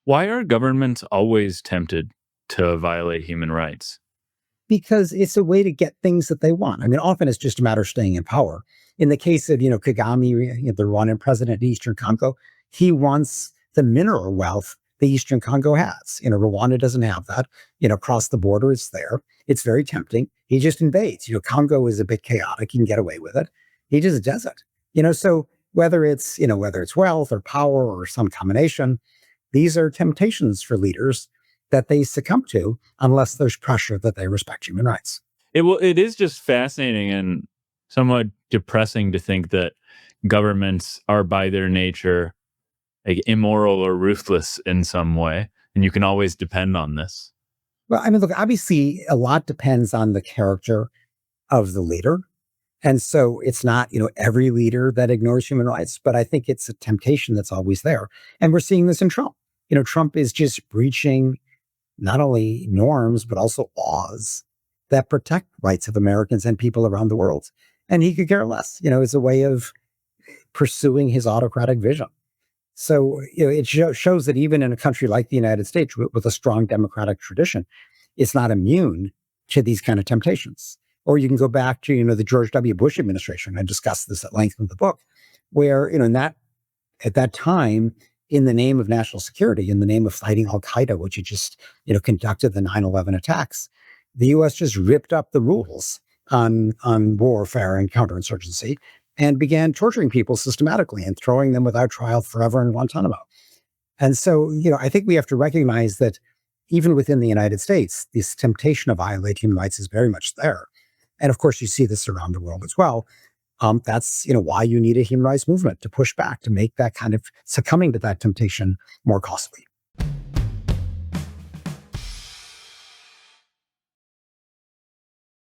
Why are governments always tempted to violate human rights? Because it's a way to get things that they want. I mean, often it's just a matter of staying in power. In the case of, Kagame, the Rwandan president in Eastern Congo, he wants the mineral wealth the Eastern Congo has. Rwanda doesn't have that. Across the border, it's there. It's very tempting. He just invades. Congo is a bit chaotic. He can get away with it. He just does it. So whether it's wealth or power or some combination, these are temptations for leaders that they succumb to unless there's pressure that they respect human rights. It is just fascinating and somewhat depressing to think that governments are by their nature like immoral or ruthless in some way, and you can always depend on this. Well, I mean, look, obviously a lot depends on the character of the leader. And so it's not, every leader that ignores human rights, but I think it's a temptation that's always there. And we're seeing this in Trump. Trump is just breaching not only norms, but also laws that protect rights of Americans and people around the world. And he could care less, as a way of pursuing his autocratic vision. So, it shows that even in a country like the United States with a strong democratic tradition, it's not immune to these kind of temptations. Or you can go back to, the George W. Bush administration. I discussed this at length in the book, where, at that time, in the name of national security, in the name of fighting al-Qaeda, which had just, conducted the 9/11 attacks, the U.S. just ripped up the rules on warfare and counterinsurgency and began torturing people systematically and throwing them without trial forever in Guantanamo. And so, I think we have to recognize that even within the United States, this temptation to violate human rights is very much there. And of course, you see this around the world as well. That's why you need a human rights movement to push back, to make that kind of succumbing to that temptation more costly.